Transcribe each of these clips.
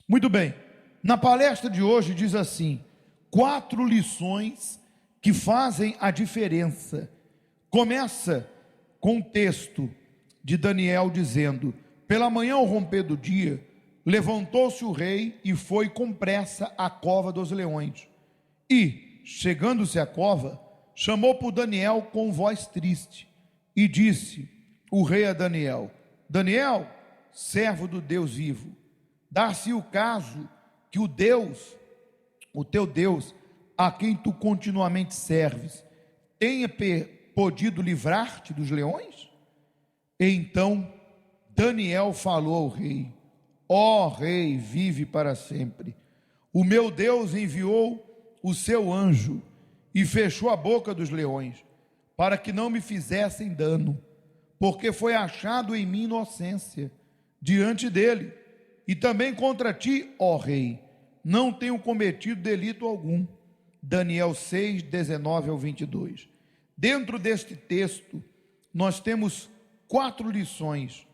Muito bem, na palestra de hoje diz assim: 4 lições que fazem a diferença. Começa com o texto de Daniel dizendo: pela manhã ao romper do dia, levantou-se o rei e foi com pressa à cova dos leões. E, chegando-se à cova, chamou por Daniel com voz triste e disse o rei a Daniel: Daniel, servo do Deus vivo, dar-se o caso que o teu Deus, a quem tu continuamente serves, tenha podido livrar-te dos leões? Então Daniel falou ao rei: ó rei, vive para sempre. O meu Deus enviou o seu anjo e fechou a boca dos leões, para que não me fizessem dano, porque foi achado em mim inocência diante dele. E também contra ti, ó rei, não tenho cometido delito algum. Daniel 6, 19 ao 22. Dentro deste texto, nós temos 4 lições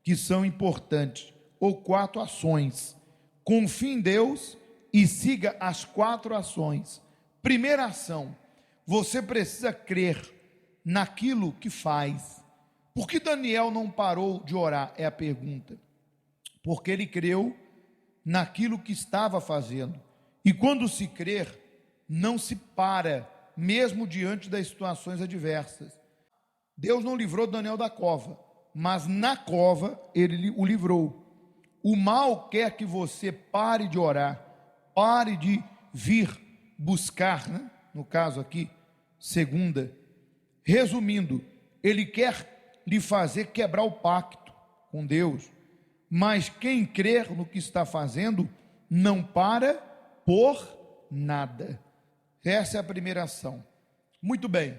que são importantes, ou 4 ações. Confie em Deus e siga as 4 ações. Primeira ação: você precisa crer naquilo que faz. Por que Daniel não parou de orar? É a pergunta. Porque ele creu naquilo que estava fazendo. E quando se crer, não se para, mesmo diante das situações adversas. Deus não livrou Daniel da cova, mas na cova ele o livrou. O mal quer que você pare de orar, pare de vir buscar, né? No caso aqui, segunda. Resumindo, ele quer lhe fazer quebrar o pacto com Deus. Mas quem crer no que está fazendo, não para por nada. Essa é a primeira ação. Muito bem.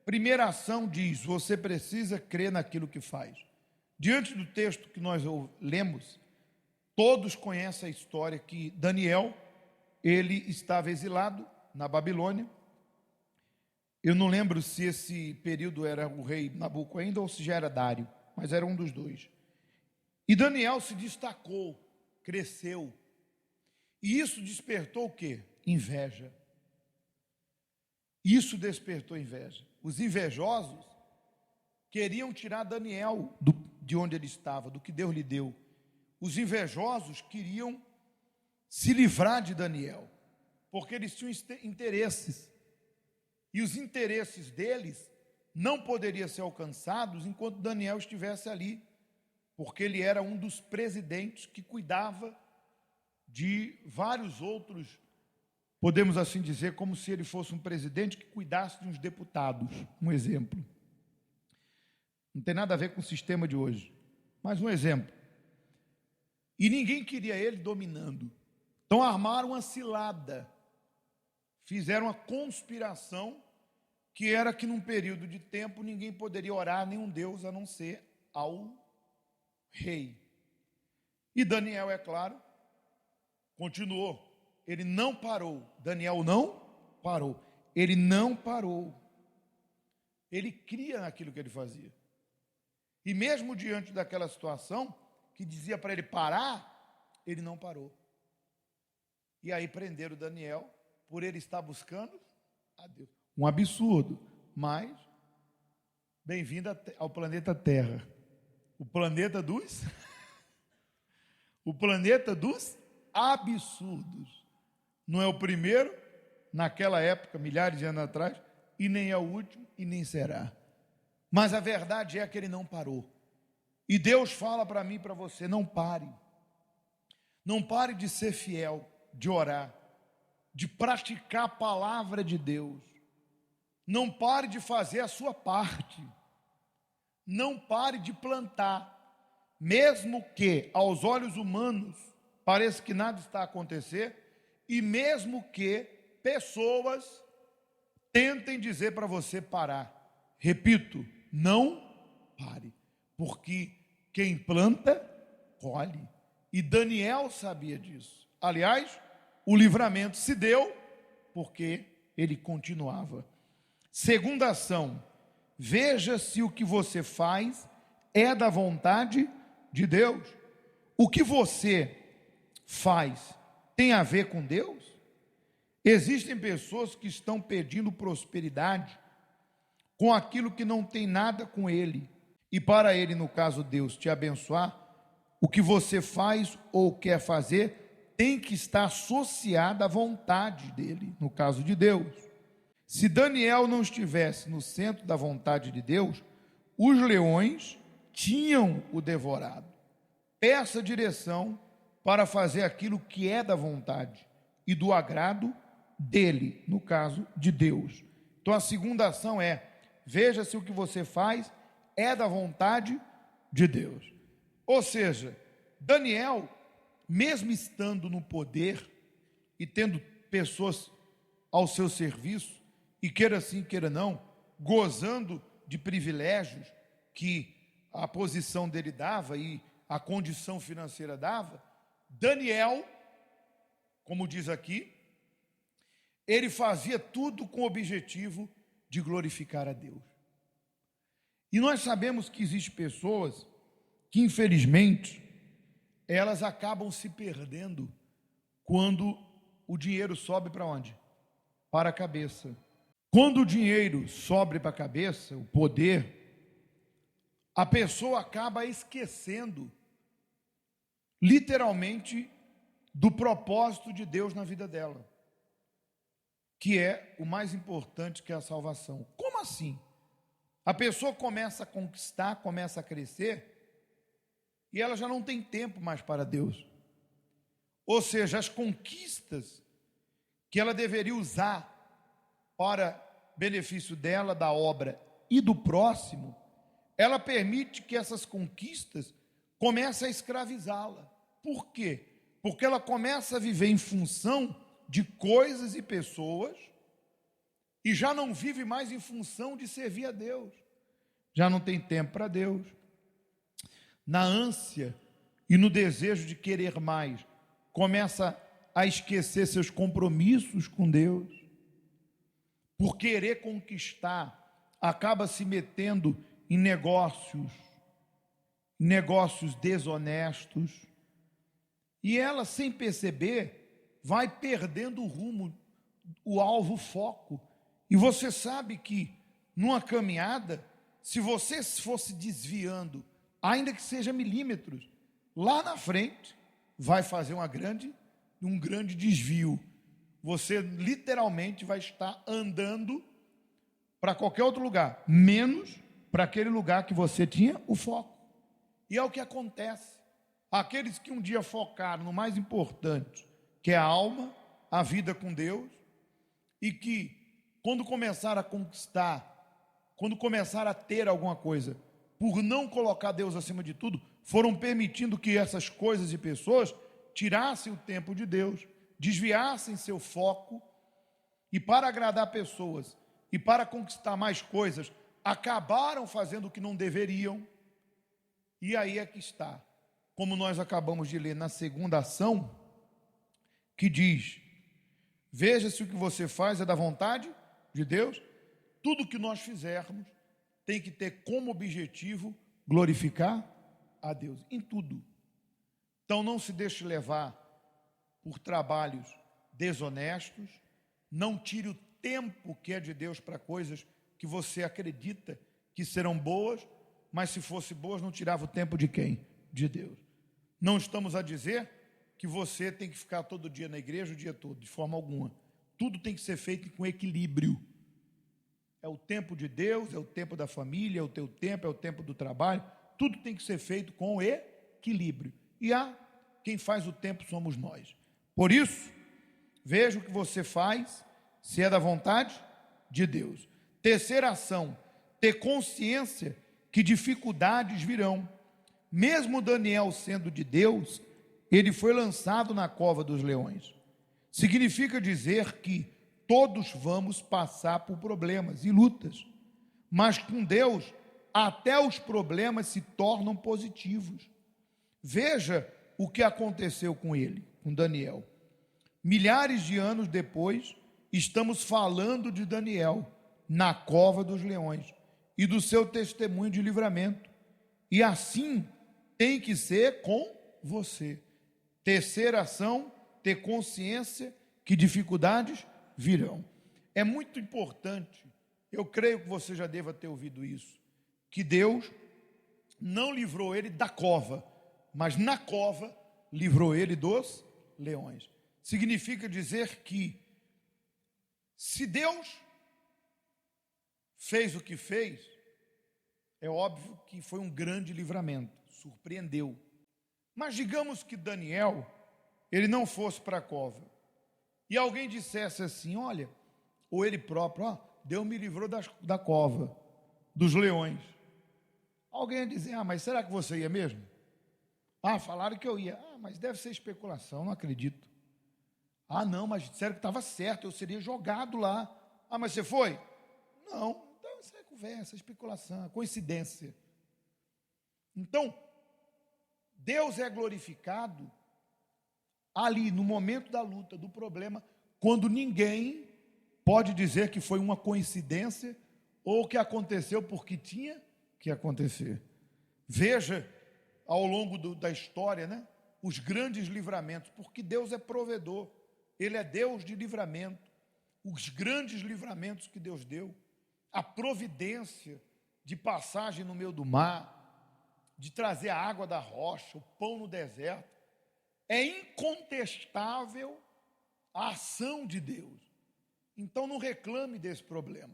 Primeira ação diz: você precisa crer naquilo que faz. Diante do texto que nós lemos, todos conhecem a história que Daniel, ele estava exilado na Babilônia. Eu não lembro se esse período era o rei Nabucodonosor ainda ou se já era Dário, mas era um dos dois. E Daniel se destacou, cresceu. E isso despertou o quê? Inveja. Isso despertou inveja. Os invejosos queriam tirar Daniel de onde ele estava, do que Deus lhe deu. Os invejosos queriam se livrar de Daniel, porque eles tinham interesses. E os interesses deles não poderiam ser alcançados enquanto Daniel estivesse ali, porque ele era um dos presidentes que cuidava de vários outros, podemos assim dizer, como se ele fosse um presidente que cuidasse de uns deputados, um exemplo. Não tem nada a ver com o sistema de hoje, mas um exemplo. E ninguém queria ele dominando. Então armaram uma cilada, fizeram uma conspiração, que era que num período de tempo ninguém poderia orar a nenhum Deus a não ser ao rei. E Daniel, é claro, continuou. Ele não parou. Daniel não parou. Ele não parou. Ele cria naquilo que ele fazia. E mesmo diante daquela situação que dizia para ele parar, ele não parou. E aí prenderam Daniel por ele estar buscando a Deus. Um absurdo, mas bem-vindo ao planeta Terra. O planeta dos absurdos. Não é o primeiro, naquela época, milhares de anos atrás, e nem é o último, e nem será. Mas a verdade é que ele não parou. E Deus fala para mim e para você: não pare. Não pare de ser fiel, de orar, de praticar a palavra de Deus. Não pare de fazer a sua parte. Não pare de plantar, mesmo que aos olhos humanos pareça que nada está a acontecer, e mesmo que pessoas tentem dizer para você parar. Repito, não pare, porque quem planta, colhe. E Daniel sabia disso. Aliás, o livramento se deu porque ele continuava. Segunda ação: veja se o que você faz é da vontade de Deus. O que você faz tem a ver com Deus? Existem pessoas que estão pedindo prosperidade com aquilo que não tem nada com Ele. E para Ele, no caso Deus, te abençoar, o que você faz ou quer fazer tem que estar associado à vontade dEle, no caso de Deus. Se Daniel não estivesse no centro da vontade de Deus, os leões tinham o devorado. Peça direção para fazer aquilo que é da vontade e do agrado dele, no caso de Deus. Então a segunda ação é: veja se o que você faz é da vontade de Deus. Ou seja, Daniel, mesmo estando no poder e tendo pessoas ao seu serviço, e queira sim, queira não, gozando de privilégios que a posição dele dava e a condição financeira dava, Daniel, como diz aqui, ele fazia tudo com o objetivo de glorificar a Deus. E nós sabemos que existem pessoas que, infelizmente, elas acabam se perdendo quando o dinheiro sobe para onde? Para a cabeça. Quando o dinheiro sobe para a cabeça, o poder, a pessoa acaba esquecendo, literalmente, do propósito de Deus na vida dela, que é o mais importante, que é a salvação. Como assim? A pessoa começa a conquistar, começa a crescer, e ela já não tem tempo mais para Deus. Ou seja, as conquistas que ela deveria usar para benefício dela, da obra e do próximo, ela permite que essas conquistas comecem a escravizá-la. Por quê? Porque ela começa a viver em função de coisas e pessoas e já não vive mais em função de servir a Deus. Já não tem tempo para Deus. Na ânsia e no desejo de querer mais, começa a esquecer seus compromissos com Deus. Por querer conquistar, acaba se metendo em negócios desonestos, e ela, sem perceber, vai perdendo o rumo, o alvo, o foco. E você sabe que numa caminhada, se você fosse desviando, ainda que seja milímetros, lá na frente vai fazer um grande desvio. Você literalmente vai estar andando para qualquer outro lugar, menos para aquele lugar que você tinha o foco. E é o que acontece. Aqueles que um dia focaram no mais importante, que é a alma, a vida com Deus, e que quando começaram a conquistar, quando começaram a ter alguma coisa, por não colocar Deus acima de tudo, foram permitindo que essas coisas e pessoas tirassem o tempo de Deus, desviassem seu foco, e para agradar pessoas e para conquistar mais coisas, acabaram fazendo o que não deveriam. E aí é que está, como nós acabamos de ler na segunda ação, que diz: veja se o que você faz é da vontade de Deus. Tudo que nós fizermos tem que ter como objetivo glorificar a Deus, em tudo. Então não se deixe levar por trabalhos desonestos, não tire o tempo que é de Deus para coisas que você acredita que serão boas, mas se fossem boas não tirava o tempo de quem? De Deus. Não estamos a dizer que você tem que ficar todo dia na igreja o dia todo, de forma alguma. Tudo tem que ser feito com equilíbrio. É o tempo de Deus, é o tempo da família, é o teu tempo, é o tempo do trabalho. Tudo tem que ser feito com equilíbrio. E quem faz o tempo somos nós. Por isso, veja o que você faz, se é da vontade de Deus. Terceira ação, ter consciência que dificuldades virão. Mesmo Daniel sendo de Deus, ele foi lançado na cova dos leões. Significa dizer que todos vamos passar por problemas e lutas, mas com Deus, até os problemas se tornam positivos. Veja o que aconteceu com ele, com Daniel. Milhares de anos depois, estamos falando de Daniel na cova dos leões e do seu testemunho de livramento. E assim tem que ser com você. Terceira ação, ter consciência que dificuldades virão. É muito importante, eu creio que você já deva ter ouvido isso, que Deus não livrou ele da cova, mas na cova livrou ele dos leões. Significa dizer que se Deus fez o que fez, é óbvio que foi um grande livramento, surpreendeu. Mas digamos que Daniel, ele não fosse para a cova, e alguém dissesse assim, olha, ou ele próprio, Deus me livrou da cova, dos leões. Alguém ia dizer, mas será que você ia mesmo? Falaram que eu ia. Mas deve ser especulação, não acredito. Não, mas disseram que estava certo, eu seria jogado lá. Mas você foi? Não, então isso é conversa, especulação, coincidência. Então, Deus é glorificado ali, no momento da luta, do problema, quando ninguém pode dizer que foi uma coincidência ou que aconteceu porque tinha que acontecer. Veja, ao longo da história, os grandes livramentos, porque Deus é provedor, Ele é Deus de livramento. Os grandes livramentos que Deus deu, a providência de passagem no meio do mar, de trazer a água da rocha, o pão no deserto, é incontestável a ação de Deus. Então não reclame desse problema.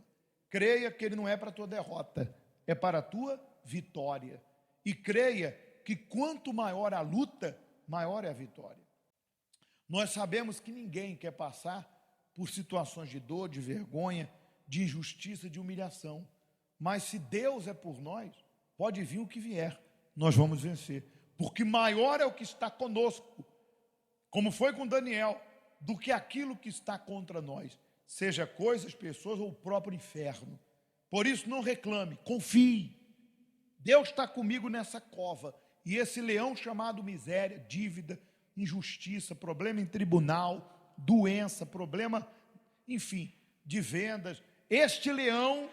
Creia que ele não é para a tua derrota, é para a tua vitória. E creia que quanto maior a luta, maior é a vitória. Nós sabemos que ninguém quer passar por situações de dor, de vergonha, de injustiça, de humilhação. Mas se Deus é por nós, pode vir o que vier, nós vamos vencer. Porque maior é o que está conosco, como foi com Daniel, do que aquilo que está contra nós, seja coisas, pessoas ou o próprio inferno. Por isso não reclame, confie. Deus está comigo nessa cova, e esse leão chamado miséria, dívida, injustiça, problema em tribunal, doença, problema, enfim, de vendas, este leão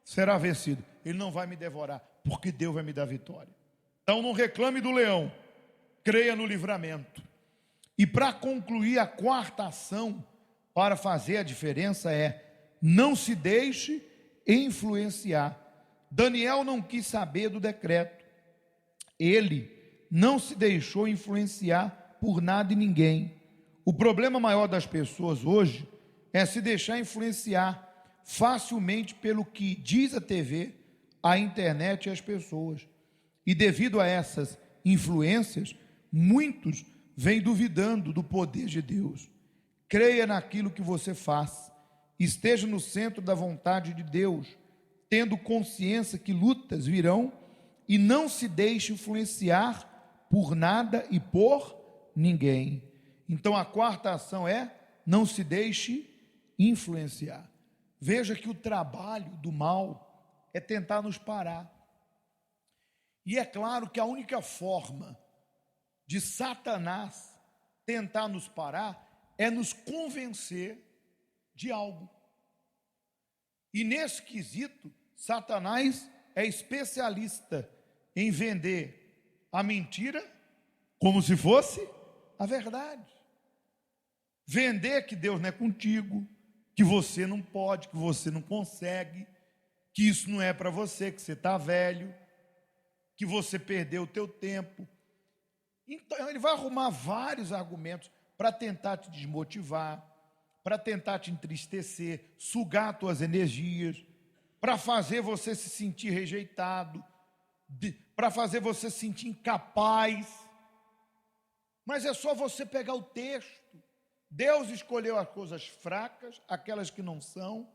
será vencido, ele não vai me devorar, porque Deus vai me dar vitória. Então não reclame do leão, creia no livramento. E para concluir, a quarta ação para fazer a diferença é: não se deixe influenciar. Daniel não quis saber do decreto, ele não se deixou influenciar por nada e ninguém. O problema maior das pessoas hoje é se deixar influenciar facilmente pelo que diz a TV, a internet e as pessoas. E devido a essas influências, muitos vêm duvidando do poder de Deus. Creia naquilo que você faz, esteja no centro da vontade de Deus, tendo consciência que lutas virão, e não se deixe influenciar por nada e por ninguém. Então a quarta ação é: não se deixe influenciar. Veja que o trabalho do mal é tentar nos parar. E é claro que a única forma de Satanás tentar nos parar é nos convencer de algo. E nesse quesito, Satanás é especialista em vender a mentira como se fosse a verdade. Vender que Deus não é contigo, que você não pode, que você não consegue, que isso não é para você, que você está velho, que você perdeu o teu tempo. Então ele vai arrumar vários argumentos para tentar te desmotivar, para tentar te entristecer, sugar tuas energias, para fazer você se sentir rejeitado, para fazer você se sentir incapaz. Mas é só você pegar o texto. Deus escolheu as coisas fracas, aquelas que não são,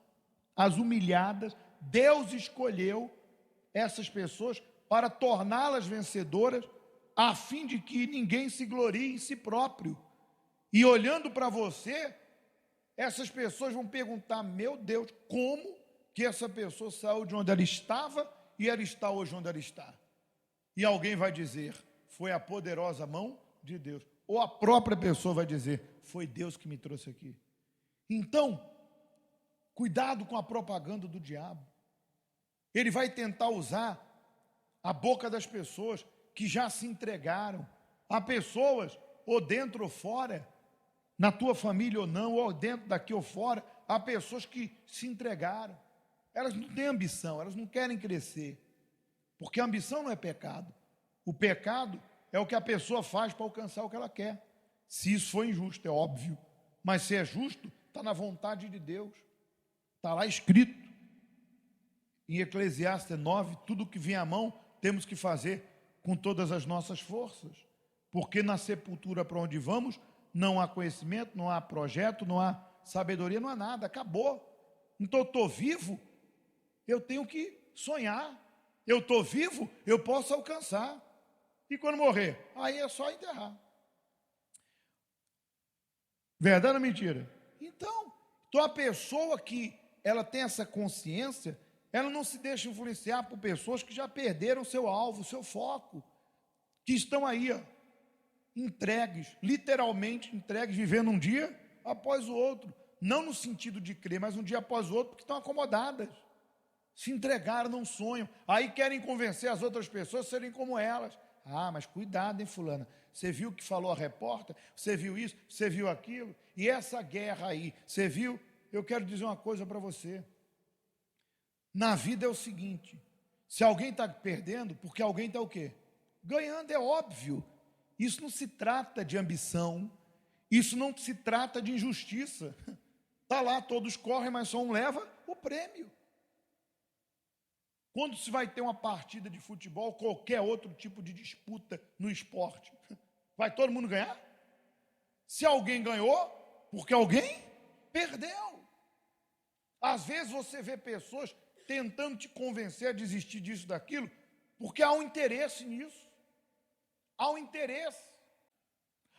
as humilhadas. Deus escolheu essas pessoas para torná-las vencedoras, a fim de que ninguém se glorie em si próprio. E olhando para você, essas pessoas vão perguntar: meu Deus, como que essa pessoa saiu de onde ela estava e ela está hoje onde ela está? E alguém vai dizer: foi a poderosa mão de Deus. Ou a própria pessoa vai dizer: foi Deus que me trouxe aqui. Então, cuidado com a propaganda do diabo. Ele vai tentar usar a boca das pessoas que já se entregaram. Há pessoas ou dentro ou fora, na tua família ou não, ou dentro daqui ou fora, há pessoas que se entregaram. Elas não têm ambição, elas não querem crescer, porque a ambição não é pecado. O pecado é o que a pessoa faz para alcançar o que ela quer. Se isso for injusto, é óbvio, mas se é justo, está na vontade de Deus, está lá escrito em Eclesiastes 9, tudo que vem à mão temos que fazer com todas as nossas forças, porque na sepultura para onde vamos não há conhecimento, não há projeto, não há sabedoria, não há nada, acabou. Então eu estou vivo, eu tenho que sonhar, eu estou vivo, eu posso alcançar, e quando morrer, aí é só enterrar. Verdade ou mentira? Então a pessoa que ela tem essa consciência, ela não se deixa influenciar por pessoas que já perderam seu alvo, seu foco, que estão aí, ó, entregues, literalmente entregues, vivendo um dia após o outro, não no sentido de crer, mas um dia após o outro, porque estão acomodadas, se entregaram num sonho, aí querem convencer as outras pessoas a serem como elas. Ah, mas cuidado, hein, fulana, você viu o que falou a repórter, você viu isso, você viu aquilo, e essa guerra aí, você viu? Eu quero dizer uma coisa para você, na vida é o seguinte, se alguém está perdendo, porque alguém está o quê? Ganhando, é óbvio. Isso não se trata de ambição, isso não se trata de injustiça. Está lá, todos correm, mas só um leva o prêmio. Quando se vai ter uma partida de futebol, qualquer outro tipo de disputa no esporte, vai todo mundo ganhar? Se alguém ganhou, porque alguém perdeu. Às vezes você vê pessoas tentando te convencer a desistir disso, daquilo, porque há um interesse nisso. Há um interesse.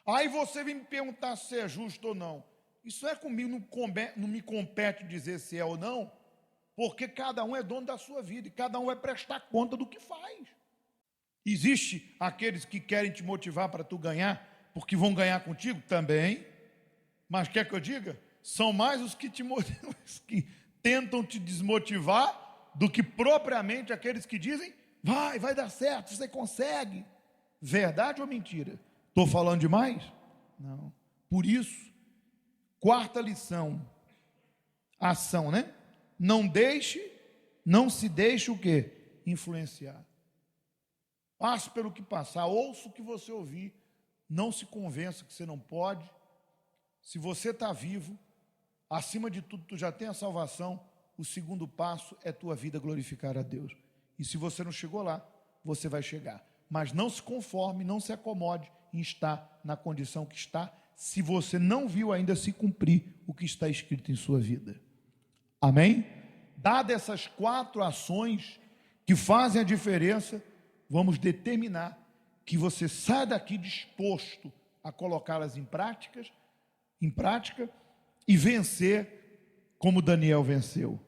Aí você vem me perguntar se é justo ou não. Isso é comigo, não me compete dizer se é ou não, porque cada um é dono da sua vida e cada um vai prestar conta do que faz. Existe aqueles que querem te motivar para tu ganhar, porque vão ganhar contigo também, mas quer que eu diga? São mais os que os que tentam te desmotivar do que propriamente aqueles que dizem, vai dar certo, você consegue. Verdade ou mentira? Estou falando demais? Não. Por isso, quarta lição, ação, né? Não se deixe o quê? Influenciar. Passe pelo que passar, ouça o que você ouvir, não se convença que você não pode. Se você está vivo, acima de tudo, tu já tem a salvação, o segundo passo é tua vida glorificar a Deus. E se você não chegou lá, você vai chegar. Mas não se conforme, não se acomode em estar na condição que está, se você não viu ainda se cumprir o que está escrito em sua vida. Amém? Dadas essas 4 ações que fazem a diferença, vamos determinar que você saia daqui disposto a colocá-las em prática e vencer como Daniel venceu.